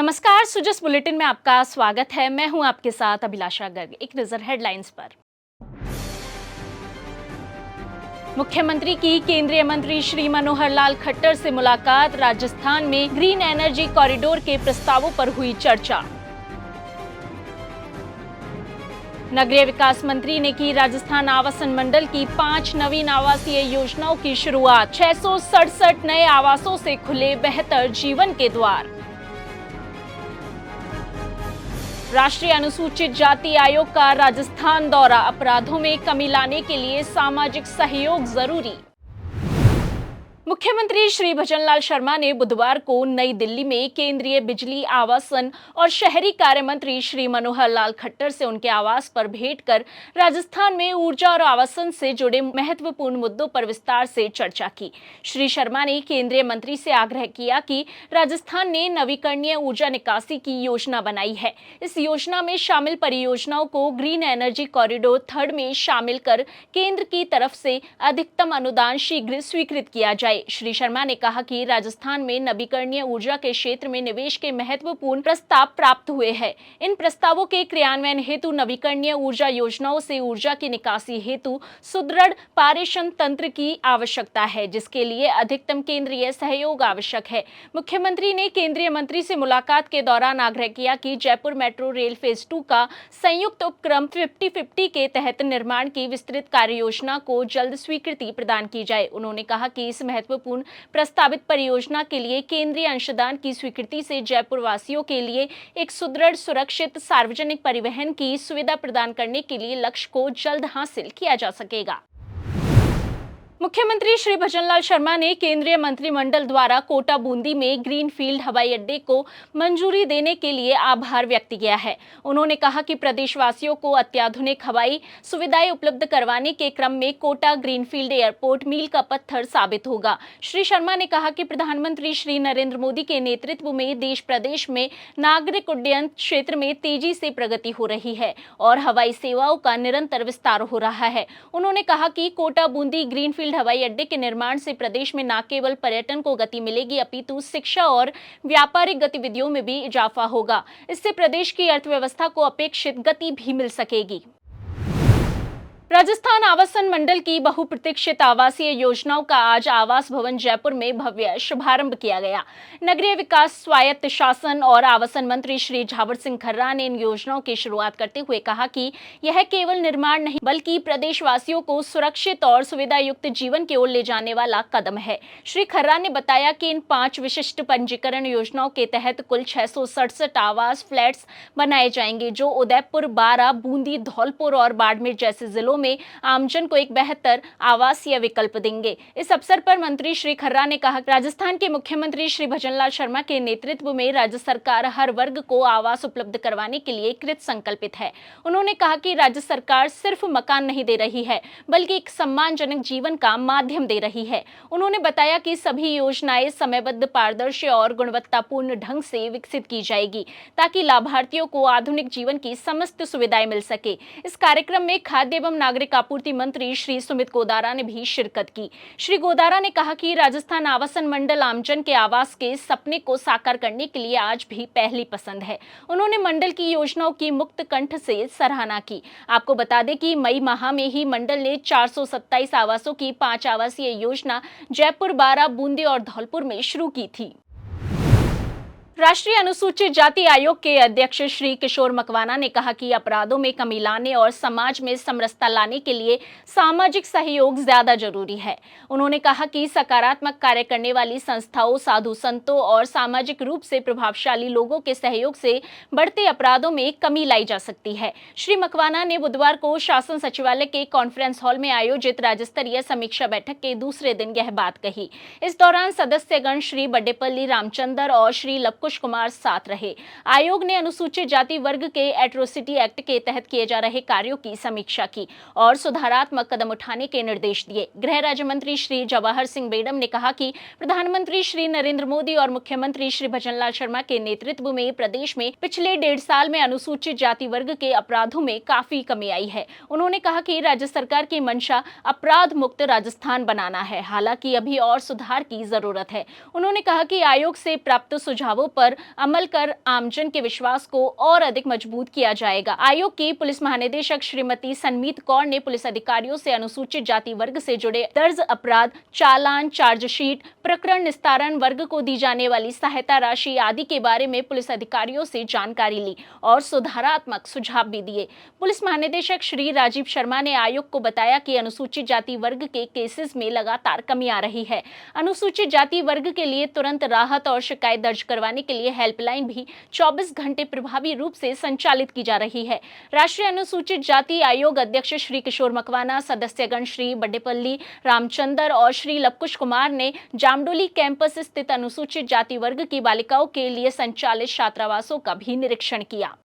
नमस्कार, सुजस बुलेटिन में आपका स्वागत है। मैं हूं आपके साथ अभिलाषा गर्ग। एक नजर हेडलाइंस पर। मुख्यमंत्री की केंद्रीय मंत्री श्री मनोहर लाल खट्टर से मुलाकात। राजस्थान में ग्रीन एनर्जी कॉरिडोर के प्रस्तावों पर हुई चर्चा। नगरीय विकास मंत्री ने की राजस्थान आवासन मंडल की 5 नवीन आवासीय योजनाओं की शुरुआत। 667 नए आवासों से खुले बेहतर जीवन के द्वार। राष्ट्रीय अनुसूचित जाति आयोग का राजस्थान दौरा। अपराधों में कमी लाने के लिए सामाजिक सहयोग जरूरी। मुख्यमंत्री श्री भजनलाल शर्मा ने बुधवार को नई दिल्ली में केंद्रीय बिजली, आवासन और शहरी कार्य मंत्री श्री मनोहर लाल खट्टर से उनके आवास पर भेंट कर राजस्थान में ऊर्जा और आवासन से जुड़े महत्वपूर्ण मुद्दों पर विस्तार से चर्चा की। श्री शर्मा ने केंद्रीय मंत्री से आग्रह किया कि राजस्थान ने नवीकरणीय ऊर्जा निकासी की योजना बनाई है। इस योजना में शामिल परियोजनाओं को ग्रीन एनर्जी कॉरिडोर थर्ड में शामिल कर केंद्र की तरफ से अधिकतम अनुदान शीघ्र स्वीकृत किया जाए। श्री शर्मा ने कहा कि राजस्थान में नवीकरणीय ऊर्जा के क्षेत्र में निवेश के महत्वपूर्ण प्रस्ताव प्राप्त हुए हैं। इन प्रस्तावों के क्रियान्वयन हेतु नवीकरणीय ऊर्जा योजनाओं से ऊर्जा की निकासी हेतु सुदृढ़ पारेषण तंत्र की आवश्यकता है, जिसके लिए अधिकतम केंद्रीय सहयोग आवश्यक है। मुख्यमंत्री ने केंद्रीय मंत्री से मुलाकात के दौरान आग्रह किया कि जयपुर मेट्रो रेल फेज 2 का संयुक्त उपक्रम 50-50 के तहत निर्माण की विस्तृत कार्य योजना को जल्द स्वीकृति प्रदान की जाए। उन्होंने कहा कि इस महत्वपूर्ण प्रस्तावित परियोजना के लिए केंद्रीय अंशदान की स्वीकृति से जयपुर वासियों के लिए एक सुदृढ़, सुरक्षित सार्वजनिक परिवहन की सुविधा प्रदान करने के लिए लक्ष्य को जल्द हासिल किया जा सकेगा। मुख्यमंत्री श्री भजनलाल शर्मा ने केंद्रीय मंत्रिमंडल द्वारा कोटा बूंदी में ग्रीनफील्ड हवाई अड्डे को मंजूरी देने के लिए आभार व्यक्त किया है। उन्होंने कहा कि प्रदेशवासियों को अत्याधुनिक हवाई सुविधाएं उपलब्ध करवाने के क्रम में कोटा ग्रीनफील्ड एयरपोर्ट मील का पत्थर साबित होगा। श्री शर्मा ने कहा कि प्रधानमंत्री श्री नरेंद्र मोदी के नेतृत्व में देश प्रदेश में नागरिक उड्डयन क्षेत्र में तेजी से प्रगति हो रही है और हवाई सेवाओं का निरंतर विस्तार हो रहा है। उन्होंने कहा कि कोटा बूंदी ग्रीनफील्ड हवाई अड्डे के निर्माण से प्रदेश में न केवल पर्यटन को गति मिलेगी, अपितु शिक्षा और व्यापारिक गतिविधियों में भी इजाफा होगा। इससे प्रदेश की अर्थव्यवस्था को अपेक्षित गति भी मिल सकेगी। राजस्थान आवासन मंडल की बहुप्रतीक्षित आवासीय योजनाओं का आज आवास भवन जयपुर में भव्य शुभारंभ किया गया। नगरीय विकास, स्वायत्त शासन और आवासन मंत्री श्री झावर सिंह खर्रा ने इन योजनाओं की शुरुआत करते हुए कहा कि यह केवल निर्माण नहीं बल्कि प्रदेशवासियों को सुरक्षित और सुविधा युक्त जीवन की ओर ले जाने वाला कदम है। श्री खर्रा ने बताया कि इन 5 विशिष्ट पंजीकरण योजनाओं के तहत कुल 667 आवास फ्लैट्स बनाए जाएंगे, जो उदयपुर, बारा, बूंदी, धौलपुर और बाड़मेर जैसे जिलों में आमजन को एक बेहतर आवासीय विकल्प देंगे। इस अवसर पर मंत्री श्री खर्रा ने कहा कि राजस्थान के मुख्यमंत्री श्री भजनलाल शर्मा के नेतृत्व में राज्य सरकार हर वर्ग को आवास उपलब्ध करवाने के लिए कृत संकल्पित है। उन्होंने कहा कि राज्य सरकार सिर्फ मकान नहीं दे रही है बल्कि एक सम्मानजनक जीवन का माध्यम दे रही है। उन्होंने बताया कि सभी योजनाएं समयबद्ध, पारदर्शी और गुणवत्तापूर्ण ढंग से विकसित की जाएगी ताकि लाभार्थियों को आधुनिक जीवन की समस्त सुविधाएं मिल सके। इस कार्यक्रम में खाद्य एवं नागरिक आपूर्ति मंत्री श्री सुमित गोदारा ने भी शिरकत की। श्री गोदारा ने कहा कि राजस्थान आवासन मंडल आमजन के आवास के सपने को साकार करने के लिए आज भी पहली पसंद है। उन्होंने मंडल की योजनाओं की मुक्त कंठ से सराहना की। आपको बता दें कि मई माह में ही मंडल ने 427 आवासों की 5 आवासीय योजना जयपुर, बारा, बूंदी और धौलपुर में शुरू की थी। राष्ट्रीय अनुसूचित जाति आयोग के अध्यक्ष श्री किशोर मकवाना ने कहा कि अपराधों में कमी लाने और समाज में समरसता लाने के लिए सामाजिक सहयोग ज्यादा जरूरी है। उन्होंने कहा कि सकारात्मक कार्य करने वाली संस्थाओं, साधु संतों और सामाजिक रूप से प्रभावशाली लोगों के सहयोग से बढ़ते अपराधों में कमी लाई जा सकती है। श्री मकवाना ने बुधवार को शासन सचिवालय के कॉन्फ्रेंस हॉल में आयोजित राज्य स्तरीय समीक्षा बैठक के दूसरे दिन यह बात कही। इस दौरान सदस्यगण श्री बड्डेपल्ली रामचंद्र और श्री लपकुश कुमार साथ रहे। आयोग ने अनुसूचित जाति वर्ग के एट्रोसिटी एक्ट के तहत किए जा रहे कार्यों की समीक्षा की और सुधारात्मक कदम उठाने के निर्देश दिए। गृह राज्य मंत्री श्री जवाहर सिंह बेडम ने कहा कि प्रधानमंत्री श्री नरेंद्र मोदी और मुख्यमंत्री श्री भजनलाल शर्मा के नेतृत्व में प्रदेश में पिछले 1.5 साल में अनुसूचित जाति वर्ग के अपराधों में काफी कमी आई है। उन्होंने कहा कि राज्य सरकार की मंशा अपराध मुक्त राजस्थान बनाना है, हालांकि अभी और सुधार की जरूरत है। उन्होंने कहा कि आयोग से प्राप्त सुझावों पर अमल कर आमजन के विश्वास को और अधिक मजबूत किया जाएगा। आयोग की पुलिस महानिदेशक श्रीमती सनमीत कौर ने पुलिस अधिकारियों से अनुसूचित जाति वर्ग से जुड़े दर्ज अपराध, चालान, चार्जशीट, प्रकरण निस्तारण, वर्ग को दी जाने वाली सहायता राशि आदि के बारे में पुलिस अधिकारियों से जानकारी ली और सुधारात्मक सुझाव भी दिए। पुलिस महानिदेशक श्री राजीव शर्मा ने आयोग को बताया कि अनुसूचित जाति वर्ग के केसेस में लगातार कमी आ रही है। अनुसूचित जाति वर्ग के लिए तुरंत राहत और शिकायत दर्ज करवाने के लिए हेल्पलाइन भी 24 घंटे प्रभावी रूप से संचालित की जा रही है। राष्ट्रीय अनुसूचित जाति आयोग अध्यक्ष श्री किशोर मकवाना, सदस्यगण श्री बड्डेपल्ली रामचंद्र और श्री लवकुश कुमार ने जामडोली कैंपस स्थित अनुसूचित जाति वर्ग की बालिकाओं के लिए संचालित छात्रावासों का भी निरीक्षण किया।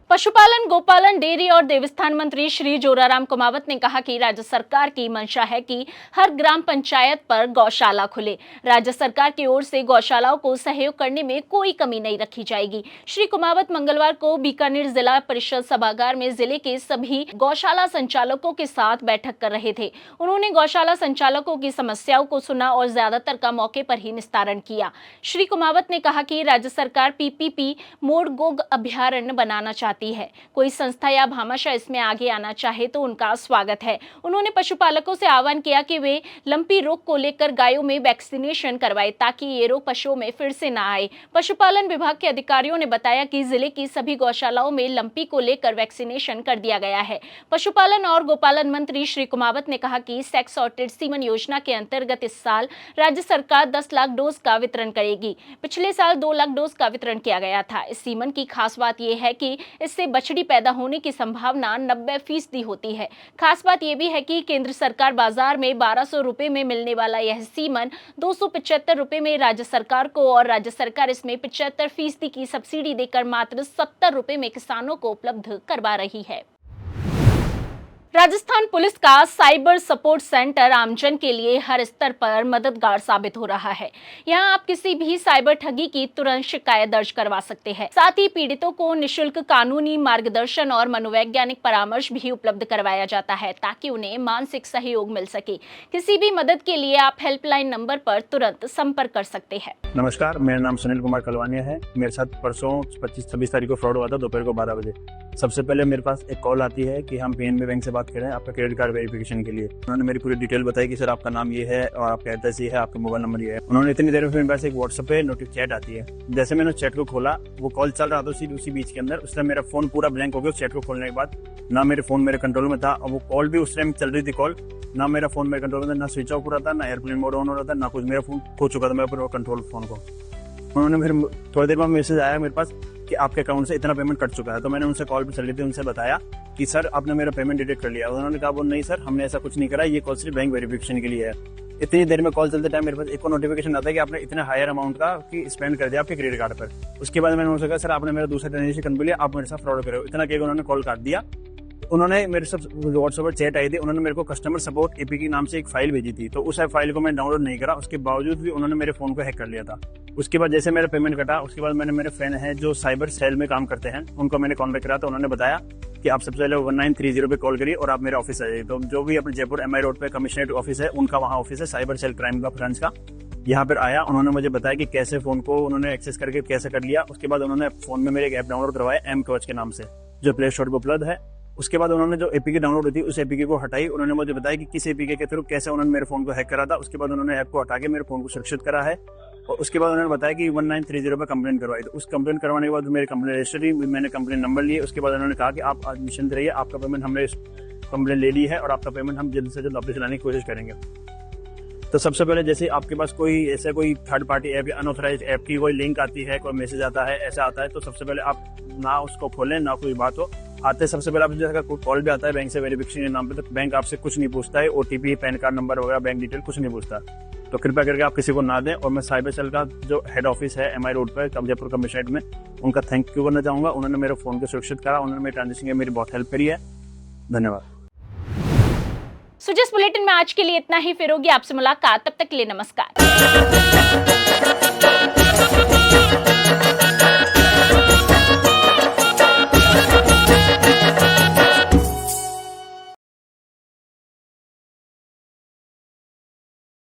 पशुपालन, गोपालन, डेयरी और देवस्थान मंत्री श्री जोराराम कुमावत ने कहा कि राज्य सरकार की मंशा है कि हर ग्राम पंचायत पर गौशाला खुले। राज्य सरकार की ओर से गौशालाओं को सहयोग करने में कोई कमी नहीं रखी जाएगी। श्री कुमावत मंगलवार को बीकानेर जिला परिषद सभागार में जिले के सभी गौशाला संचालकों के साथ बैठक कर रहे थे। उन्होंने गौशाला संचालकों की समस्याओं को सुना और ज्यादातर का मौके पर ही निस्तारण किया। श्री कुमावत ने कहा कि राज्य सरकार पीपीपी मोड़ गोग अभ्यारण्य बनाना चाहती है। कोई संस्था या भामाशाह इसमें आगे आना चाहे तो उनका स्वागत है। उन्होंने पशुपालकों से आह्वान किया कि वे लंपी रोग को लेकर गायों में वैक्सीनेशन करवाएं ताकि ये रोग पशुओं में फिर से ना आए। पशुपालन विभाग के अधिकारियों ने बताया कि जिले की सभी गौशालाओं में लंपी को लेकर वैक्सीनेशन कर दिया गया है। पशुपालन और गोपालन मंत्री श्री कुमावत ने कहा कि सेक्स सॉर्टेड सीमन योजना के अंतर्गत इस साल राज्य सरकार 10 लाख डोज का वितरण करेगी। पिछले साल 2 लाख डोज का वितरण किया गया था। इस सीमन की खास बात यह है कि इससे बछड़ी पैदा होने की संभावना 90% होती है। खास बात यह भी है कि केंद्र सरकार बाजार में 1200 रुपए में मिलने वाला यह सीमन 275 रुपए में राज्य सरकार को और राज्य सरकार इसमें 75% की सब्सिडी देकर मात्र 70 रुपए में किसानों को उपलब्ध करवा रही है। राजस्थान पुलिस का साइबर सपोर्ट सेंटर आमजन के लिए हर स्तर पर मददगार साबित हो रहा है। यहां आप किसी भी साइबर ठगी की तुरंत शिकायत दर्ज करवा सकते हैं। साथ ही पीड़ितों को निशुल्क कानूनी मार्गदर्शन और मनोवैज्ञानिक परामर्श भी उपलब्ध करवाया जाता है ताकि उन्हें मानसिक सहयोग मिल सके। किसी भी मदद के लिए आप हेल्पलाइन नंबर पर तुरंत संपर्क कर सकते हैं। नमस्कार, मेरा नाम सुनील कुमार कलवानिया है। मेरे साथ परसों 25-26 तारीख को फ्रॉड हुआ था दोपहर को 12 बजे। सबसे पहले मेरे पास एक कॉल आती है कि हम पीएनबी बैंक से बात कर रहे हैं आपका क्रेडिट कार्ड वेरिफिकेशन के लिए। उन्होंने मेरी पूरी डिटेल बताई कि सर आपका नाम ये है और आपका एड्रेस ये है, आपका मोबाइल नंबर ये है। उन्होंने इतनी देर में मेरे पास एक व्हाट्सएप पे नोटिस चैट आती है। जैसे मैंने चैट को खोला, वो कॉल चल रहा था उसी बीच के अंदर। उस टाइम मेरा फोन पूरा ब्लैंक हो गया उस चैट को खोलने के बाद। ना मेरे फोन मेरे कंट्रोल में था और वो कॉल भी उस टाइम चल रही थी कॉल। ना मेरा फोन मेरे कंट्रोल में था, ना स्विच ऑफ हो रहा था, ना एयरप्लेन मोड ऑन हो रहा था, ना कुछ। मेरा फोन खो चुका था मैं पूरा कंट्रोल फोन को। उन्होंने फिर थोड़ी देर बाद मैसेज आया मेरे पास कि आपके अकाउंट से इतना पेमेंट कट चुका है। तो मैंने उनसे कॉल पे चल रही थी, उनसे बताया कि सर आपने मेरा पेमेंट डिटेक्ट कर लिया। उन्होंने कहा वो नहीं सर, हमने ऐसा कुछ नहीं करा, ये कॉल सिर्फ बैंक वेरिफिकेशन के लिए है। इतनी देर में कॉल चलते टाइम मेरे पास एक और नोटिफिकेशन आता है कि आपने इतने हायर अमाउंट का कि स्पेंड कर दिया आपके क्रेडिट कार्ड पर। उसके बाद मैंने उनसे कहा सर आपने मेरा दूसरा ट्रांजेक्शन कर लिया, आप मेरे साथ फ्रॉड करो। इतना कहकर उन्होंने कॉल काट दिया। उन्होंने मेरे साथ व्हाट्सएप पर चैट आई थी। उन्होंने मेरे को कस्टमर सपोर्ट एपीके नाम से एक फाइल भेजी थी। तो उस फाइल को मैं डाउनलोड नहीं करा, उसके बावजूद भी उन्होंने मेरे फोन को हैक कर लिया था। उसके बाद जैसे मेरा पेमेंट कटा, उसके बाद मैंने मेरे फ्रेंड हैं जो साइबर सेल में काम करते हैं, उनको मैंने कॉन्टेक्ट करा। तो उन्होंने बताया कि आप सबसे पहले 1930 पे कॉल करिए और आप मेरे ऑफिस आ जाइए। तो जो भी अपने जयपुर एमआई रोड पे कमिश्नरेट ऑफिस है, उनका वहाँ ऑफिस है साइबर सेल क्राइम का ब्रांच का। यहाँ पर आया, उन्होंने मुझे बताया कि कैसे फोन को उन्होंने एक्सेस करके कैसे कर लिया। उसके बाद उन्होंने फोन में मेरे एक ऐप डाउनलोड करवाया एम कवच के नाम से, जो प्ले स्टोर पर उपलब्ध है। उसके बाद उन्होंने जो एपीके डाउनलोड हुई थी उस एपीके को हटाई। उन्होंने मुझे बताया कि किस एपीके के थ्रू कैसे उन्होंने मेरे फोन को हैक करा था। उसके बाद उन्होंने ऐप को हटा के मेरे फोन को सुरक्षित करा है। और उसके बाद उन्होंने बताया कि 1930 पे कंप्लेन करवाई। तो उस कंप्लेन करवाने के बाद मेरी कंप्लेन रजिस्टर हुई, मैंने कंप्लेन नंबर लिए। उसके बाद उन्होंने कहा कि आप आज निश्चिंत रहिए, आपका पेमेंट हमने कंप्लेन ले ली है और आपका पेमेंट हम जल्द से जल्द वापस लाने की कोशिश करेंगे। तो सबसे पहले जैसे आपके पास कोई ऐसा कोई थर्ड पार्टी ऐप या अनऑथराइज्ड ऐप की कोई लिंक आती है, कोई मैसेज आता है, ऐसा आता है, तो सबसे पहले आप ना उसको खोलें, ना कोई बात हो। आते सबसे पहले आप जैसा कोई कॉल भी आता है बैंक से वेरिफिकेशन के नाम पे, तो बैंक आपसे कुछ नहीं पूछता है, ओटीपी, पैन कार्ड नंबर वगैरह, बैंक डिटेल कुछ नहीं पूछता। तो कृपया करके आप किसी को ना दें। और मैं साइबर सेल का जो हेड ऑफिस है एमआई रोड पर जयपुर कमिश्नरेट में, उनका थैंक यू करना चाहूंगा। उन्होंने मेरे फोन को सुरक्षित करा, उन्होंने मेरे ट्रांजेक्शन में मेरी बहुत हेल्प करी है। धन्यवाद। जिस बुलेटिन में आज के लिए इतना ही, फिर होगी आपसे मुलाकात। तब तक के लिए नमस्कार।